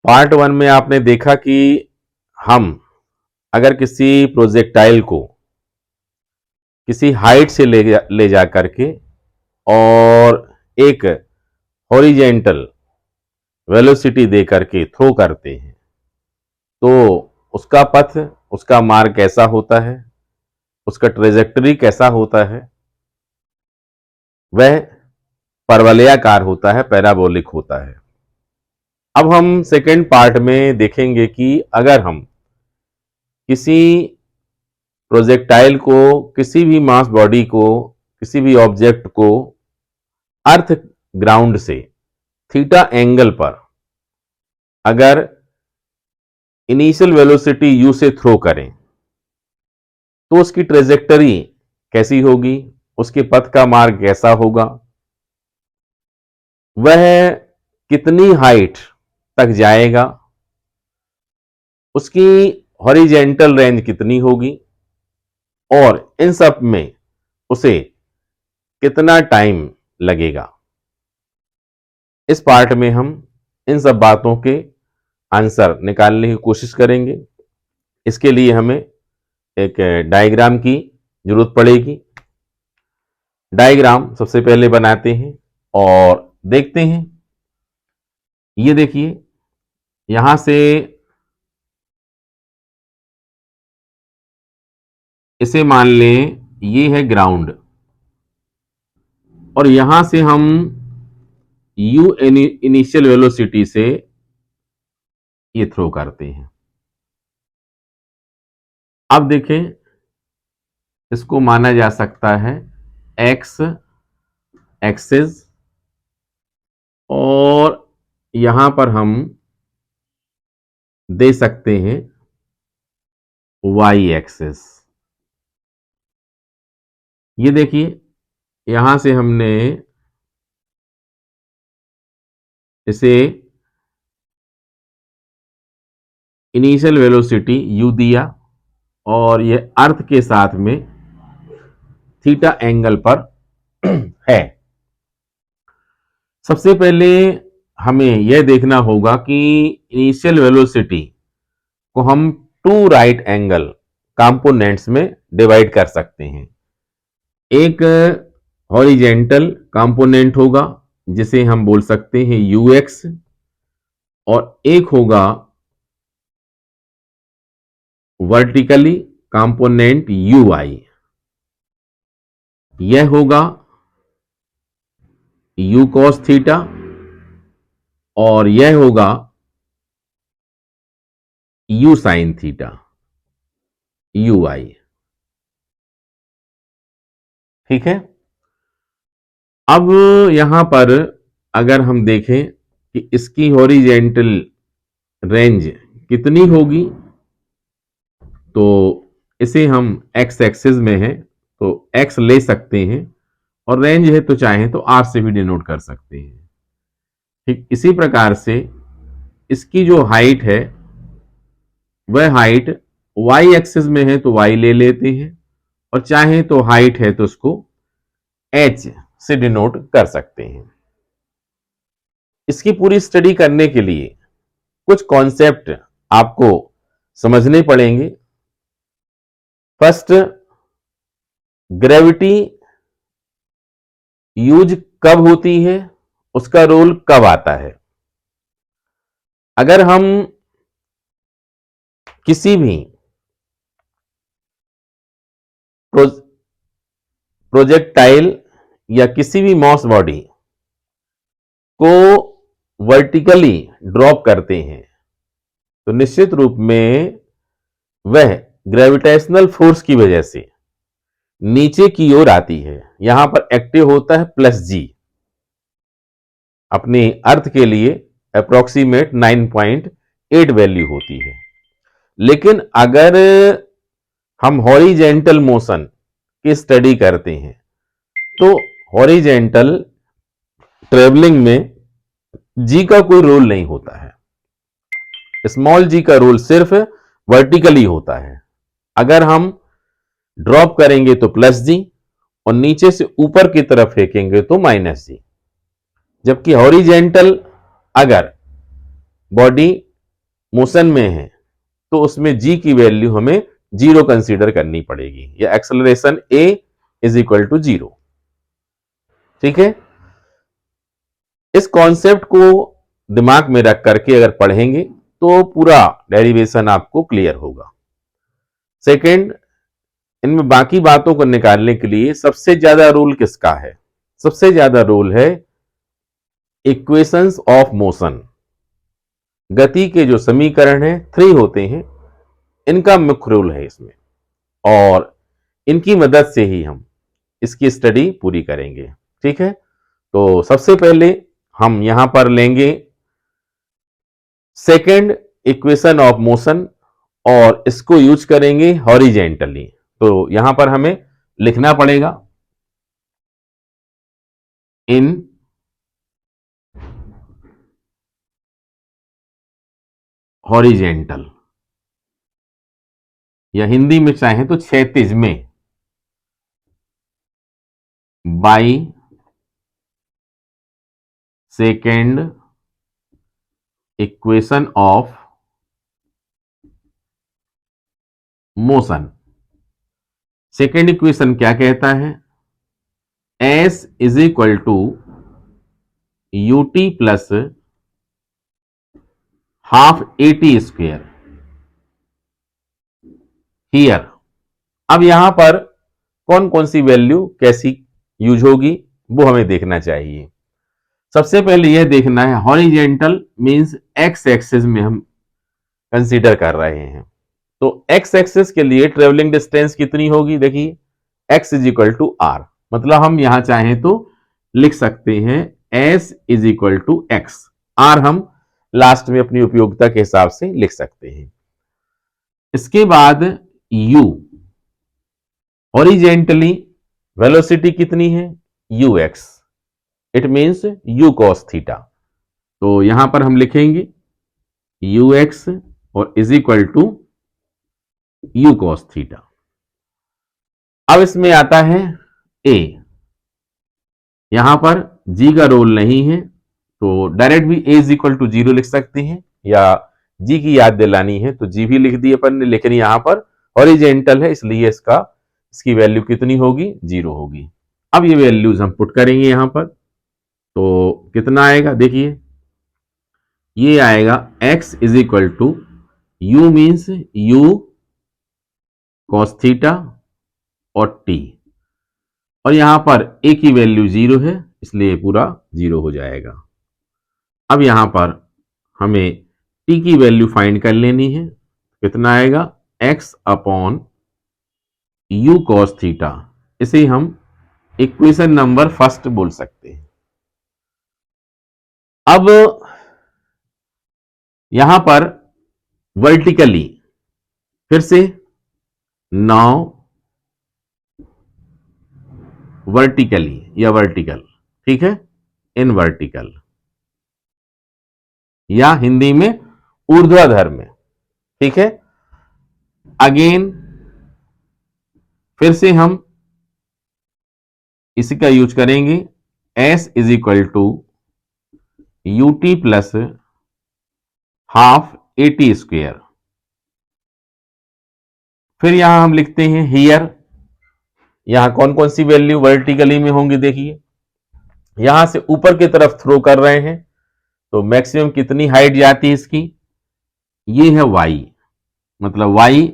Part one में आपने देखा कि हम अगर किसी प्रोजेक्टाइल को किसी हाइट से ले जा करके और एक हॉरिजेंटल वेलोसिटी दे करके थ्रो करते हैं तो उसका पथ, उसका मार्ग कैसा होता है, उसका ट्रेजेक्टरी कैसा होता है, वह परवलयाकार होता है, पैराबोलिक होता है। अब हम सेकेंड पार्ट में देखेंगे कि अगर हम किसी प्रोजेक्टाइल को, किसी भी मास बॉडी को, किसी भी ऑब्जेक्ट को अर्थ ग्राउंड से थीटा एंगल पर अगर इनिशियल वेलोसिटी u से थ्रो करें तो उसकी ट्रेजेक्टरी कैसी होगी, उसके पथ का मार्ग कैसा होगा, वह कितनी हाइट तक जाएगा, उसकी हॉरिजेंटल रेंज कितनी होगी और इन सब में उसे कितना टाइम लगेगा। इस पार्ट में हम इन सब बातों के आंसर निकालने की कोशिश करेंगे। इसके लिए हमें एक डायग्राम की जरूरत पड़ेगी। डायग्राम सबसे पहले बनाते हैं और देखते हैं। ये देखिए, यहां से इसे मान लें ये है ग्राउंड और यहां से हम u इनिशियल वेलोसिटी से ये थ्रो करते हैं। अब देखें, इसको माना जा सकता है x एक्सिस और यहां पर हम दे सकते हैं y एक्सिस। ये देखिए, यहां से हमने इसे इनिशियल वेलोसिटी u दिया और ये अर्थ के साथ में थीटा एंगल पर है। सबसे पहले हमें यह देखना होगा कि इनिशियल वेलोसिटी को हम टू राइट एंगल कंपोनेंट्स में डिवाइड कर सकते हैं। एक हॉरिजेंटल कंपोनेंट होगा जिसे हम बोल सकते हैं ux और एक होगा वर्टिकली कंपोनेंट ui। यह होगा u cos थीटा और यह होगा u sin थीटा ui। ठीक है। अब यहां पर अगर हम देखें कि इसकी हॉरिजेंटल रेंज कितनी होगी तो इसे हम x एक्सिस में है तो x ले सकते हैं और रेंज है तो चाहें तो r से भी डिनोट कर सकते हैं। ठीक इसी प्रकार से इसकी जो हाइट है वह हाइट y एक्सिस में है तो y ले लेते हैं और चाहे तो हाइट है तो उसको h से डिनोट कर सकते हैं। इसकी पूरी स्टडी करने के लिए कुछ कॉन्सेप्ट आपको समझने पड़ेंगे। फर्स्ट, ग्रेविटी यूज कब होती है, उसका रोल कब आता है। अगर हम किसी भी प्रोजेक्टाइल या किसी भी मास बॉडी को वर्टिकली ड्रॉप करते हैं तो निश्चित रूप में वह ग्रेविटेशनल फोर्स की वजह से नीचे की ओर आती है। यहां पर एक्टिव होता है +g, अपने अर्थ के लिए अप्रोक्सीमेट 9.8 वैल्यू होती है। लेकिन अगर हम हॉरिजेंटल मोशन की स्टडी करते हैं तो हॉरिजेंटल ट्रेवलिंग में जी का कोई रोल नहीं होता है, स्मॉल जी का रोल सिर्फ वर्टिकली होता है। अगर हम ड्रॉप करेंगे तो +g और नीचे से ऊपर की तरफ फेंकेंगे तो -g। जबकि हॉरिजेंटल अगर बॉडी मोशन में है तो उसमें जी की वैल्यू हमें जीरो कंसीडर करनी पड़ेगी, या acceleration a is equal to zero. ठीक है, इस कॉन्सेप्ट को दिमाग में रख करके अगर पढ़ेंगे तो पूरा डेरिवेशन आपको क्लियर होगा। सेकंड, इनमें बाकी बातों को निकालने के लिए सबसे ज्यादा रोल किसका है? सबसे ज्यादा रोल है इक्वेशंस ऑफ मोशन। गति के जो समीकरण है 3 होते हैं, इनका मुख्य रोल है इसमें, और इनकी मदद से ही हम इसकी स्टडी पूरी करेंगे। ठीक है, तो सबसे पहले हम यहां पर लेंगे सेकंड इक्वेशन ऑफ मोशन और इसको यूज करेंगे हॉरिजेंटली। तो यहां पर हमें लिखना पड़ेगा इन हॉरिजेंटल, या हिंदी में चाहे तो क्षैतिज में, by second equation of motion. Second equation क्या कहता है? S is equal to u t plus half a t square here. अब यहां पर कौन कौन सी वैल्यू कैसी यूज होगी वो हमें देखना चाहिए। सबसे पहले यह देखना है हॉरिजेंटल मींस एक्स एक्सिस में हम कंसीडर कर रहे हैं, तो एक्स एक्सिस के लिए ट्रेवलिंग डिस्टेंस कितनी होगी? देखिए x is equal to R, मतलब हम यहां चाहें तो लिख सकते हैं s is equal to x, आर हम लास्ट में अपनी उपयोगिता के हिसाब से लिख सकते हैं। इसके बाद u, हॉरिजेंटली वेलोसिटी कितनी है? ux, it means u cos theta. तो यहां पर हम लिखेंगे ux और is equal to u cos theta. अब इसमें आता है a, यहां पर g का रोल नहीं है तो डायरेक्ट भी a is equal to zero लिख सकते हैं, या g की याद दिलानी है तो g भी लिख दी अपन ने, लेकिन यहां पर हॉरिजेंटल है इसलिए इसकी वैल्यू कितनी होगी? जीरो होगी। अब ये वैल्यूज हम पुट करेंगे यहां पर, तो कितना आएगा? देखिए ये आएगा x is equal to u means u cos theta और t, और यहां पर a की वैल्यू जीरो है इसलिए पूरा जीरो हो जाएगा। अब यहां पर हमें t की वैल्यू फाइंड कर लेनी है, कितना आएगा? x upon u cos theta, इसे हम इक्वेशन नंबर फर्स्ट बोल सकते हैं। अब यहां पर वर्टिकली फिर से नाउ वर्टिकली या वर्टिकल, ठीक है, इन वर्टिकल या हिंदी में ऊर्ध्वाधर में। ठीक है, अगेन फिर से हम इसी का यूज करेंगे s is equal to u t plus half a t square. फिर यहां हम लिखते हैं हियर, यहां कौन कौन सी वैल्यू वर्टिकली में होंगी? देखिए यहां से ऊपर की तरफ थ्रो कर रहे हैं तो मैक्सिमम कितनी हाइट जाती है इसकी? ये है y, मतलब y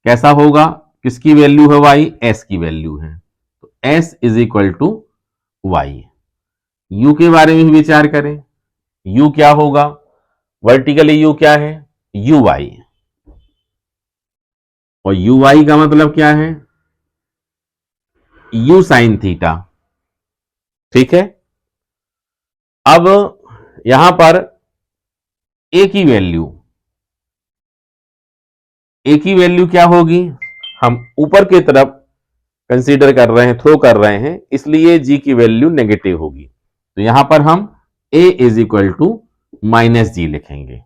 कैसा होगा? किसकी वैल्यू है y? s की वैल्यू है, तो s is equal to y। u के बारे में भी विचार करें, u क्या होगा? वर्टिकली u क्या है? uy, और uy का मतलब क्या है? u sine theta. ठीक है, अब यहां पर a की वैल्यू क्या होगी? हम ऊपर की तरफ कंसीडर कर रहे हैं, थ्रो कर रहे हैं, इसलिए g की वैल्यू नेगेटिव होगी, तो यहां पर हम a is equal to minus g लिखेंगे।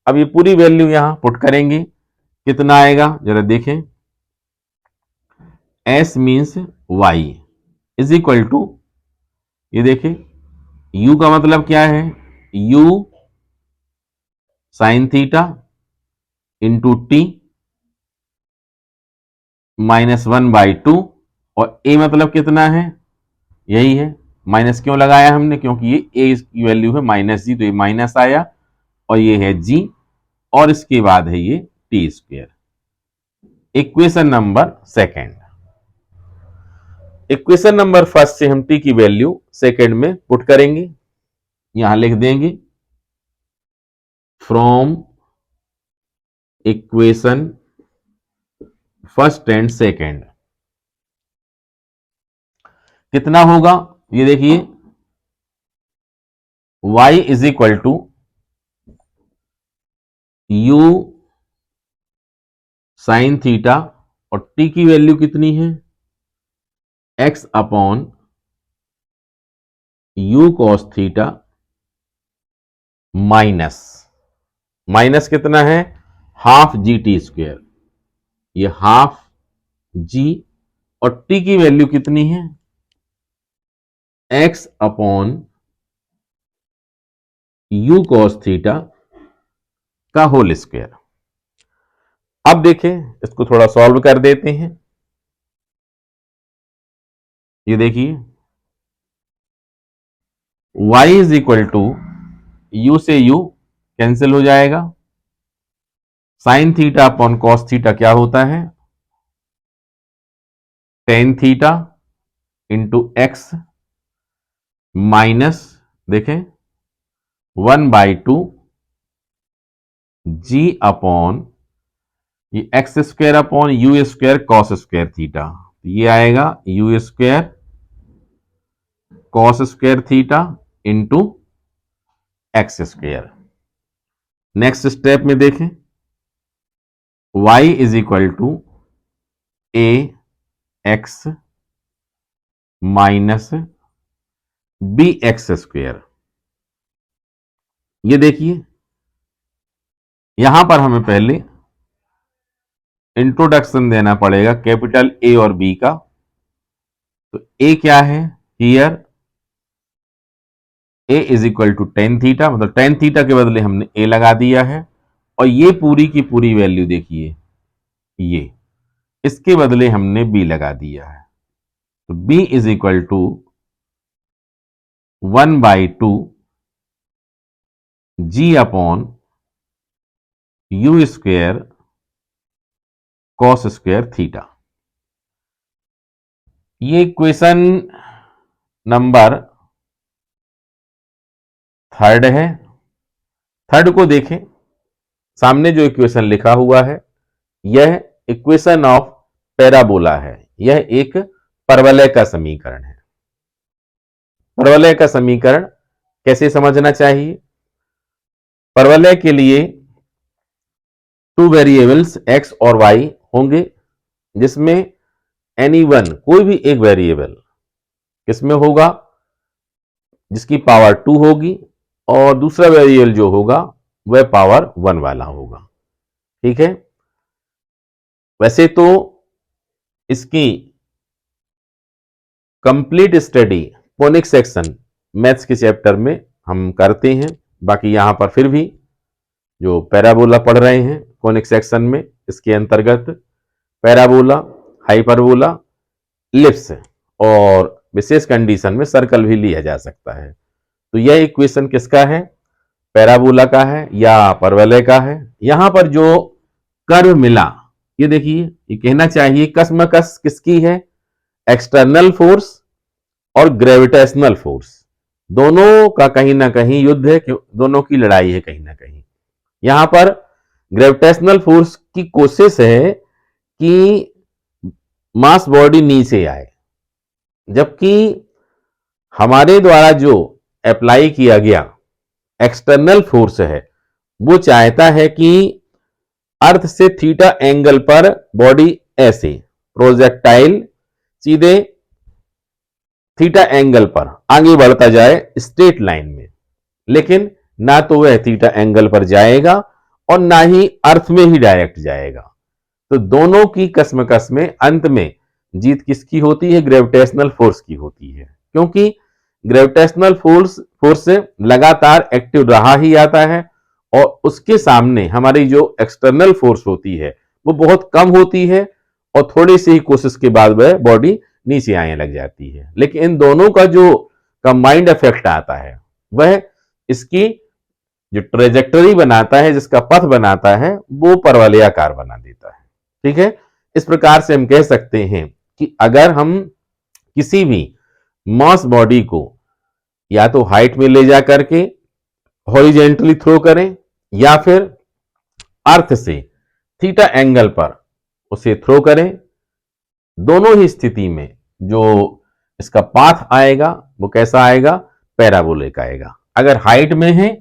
अब ये पूरी वैल्यू यहां पुट करेंगे, कितना आएगा जरा देखें? s means y is equal to, ये देखें u का मतलब क्या है? u sine theta into t -1/2, और ए मतलब कितना है, यही है। माइनस क्यों लगाया हमने, क्योंकि ये ए की वैल्यू है -g, तो ये माइनस आया, और ये है g, और इसके बाद है ये T square. Equation number second. Equation number first से हम टी की वैल्यू सेकेंड में पुट करेंगे, यहां लिख देंगे from equation first and second. कितना होगा ये देखिए, y is equal to u sine theta, और t की वैल्यू कितनी है, x upon u cos theta minus, minus कितना है, हाफ जी टी स्क्वेयर, ये हाफ जी, और t की वैल्यू कितनी है, x upon u cos theta का होल स्क्वायर। अब देखें, इसको थोड़ा सॉल्व कर देते हैं। ये देखिए y is equal to u से यू कैंसिल हो जाएगा, sine theta upon cos theta क्या होता है, tan theta into x minus, देखें 1/2 जी अपॉन ये x square upon u square cos square theta, ये आएगा u square cos square theta into x square. Next step में देखें, y is equal to a x minus b x square. ये देखिए यहां पर हमें पहले इंट्रोडक्शन देना पड़ेगा कैपिटल ए और बी का। तो ए क्या है, here a is equal to tan theta, मतलब टेन थीटा के बदले हमने ए लगा दिया है, और ये पूरी की पूरी वैल्यू देखिए, ये इसके बदले हमने बी लगा दिया है। तो b is equal to 1/2 g upon u square cos square theta. ये इक्वेशन नंबर थर्ड है। थर्ड को देखें, सामने जो इक्वेशन लिखा हुआ है यह इक्वेशन ऑफ पैराबोला है, यह एक परवलय का समीकरण है। परवलय का समीकरण कैसे समझना चाहिए, परवलय के लिए टू वेरिएबल्स x और y होंगे, जिसमें एनी वन कोई भी एक वेरिएबल किसमें होगा, जिसकी पावर 2 होगी, और दूसरा वेरिएबल जो होगा वह पावर 1 वाला होगा। ठीक है, वैसे तो इसकी complete study conic section maths के चैप्टर में हम करते हैं, बाकी यहां पर फिर भी जो पैराबोला पढ़ रहे हैं कोनिक सेक्शन में, इसके अंतर्गत पैराबोला, हाइपरबोला, इलिप्स और विशेष कंडीशन में सर्कल भी लिया जा सकता है। तो यह इक्वेशन किसका है, पैराबोला का है या परवलय का है। यहां पर जो कर्व मिला, ये देखिए, ये कहना चाहिए कस्मकस किसकी है, एक्सटर्नल फोर्स और ग्रेविटेशनल फोर्स, दोनों का कहीं ना कहीं युद्ध है, दोनों की लड़ाई है कहीं ना कहीं। यहां पर ग्रेविटेशनल फोर्स की कोशिश है कि मास बॉडी नीचे आए, जबकि हमारे द्वारा जो अप्लाई किया गया एक्सटर्नल फोर्स है वो चाहता है कि अर्थ से थीटा एंगल पर बॉडी ऐसे प्रोजेक्टाइल सीधे थीटा एंगल पर आगे बढ़ता जाए स्ट्रेट लाइन में, लेकिन ना तो वह थीटा एंगल पर जाएगा और ना ही अर्थ में ही डायरेक्ट जाएगा। तो दोनों की कसमकस में अंत में जीत किसकी होती है, ग्रेविटेशनल फोर्स की होती है, क्योंकि ग्रेविटेशनल फोर्स लगातार एक्टिव रहा ही आता है और उसके सामने हमारी जो एक्सटर्नल फोर्स होती है वो बहुत कम होती है और थोड़ी सी ही कोशिश के बाद वह बॉडी नीचे आने लग जाती है। लेकिन इन दोनों का जो कंबाइंड इफेक्ट आता है वह इसकी जो ट्रेजेक्टरी बनाता है, जिसका पथ बनाता है, वो परवलयाकार बना देता है। ठीक है, इस प्रकार से हम कह सकते हैं कि अगर हम किसी भी मास बॉडी को या तो हाइट में ले जा करके हॉरिजेंटली थ्रो करें या फिर अर्थ से थीटा एंगल पर उसे थ्रो करें, दोनों ही स्थिति में जो इसका पाथ आएगा वो कैसा आएगा, पैराबोलिक आएगा। अगर हाइट में है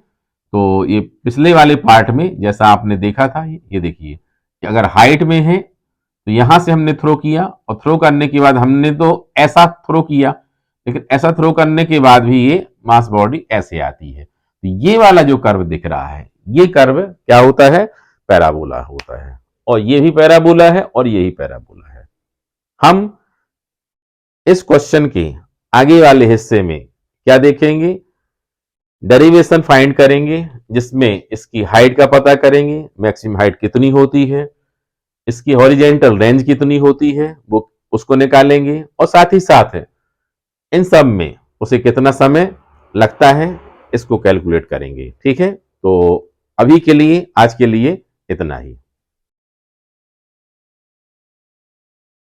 तो ये पिछले वाले पार्ट में जैसा आपने देखा था, ये देखिए कि अगर हाइट में है तो यहां से हमने थ्रो किया और थ्रो करने के बाद हमने तो ऐसा थ्रो किया, लेकिन ऐसा थ्रो करने के बाद भी ये मास बॉडी ऐसे आती है। तो ये वाला जो कर्व दिख रहा है, ये कर्व क्या होता है, पैराबोला होता है। और ये भी पैराबोला है और ये ही पैराबोला है। हम इस क्वेश्चन के आगे वाले हिस्से में क्या देखेंगे, डेरिवेशन फाइंड करेंगे, जिसमें इसकी हाइट का पता करेंगे, मैक्सिमम हाइट कितनी होती है, इसकी हॉरिजेंटल रेंज कितनी होती है वो उसको निकालेंगे, और साथ ही साथ इन सब में उसे कितना समय लगता है इसको कैलकुलेट करेंगे। ठीक है, तो अभी के लिए, आज के लिए इतना ही।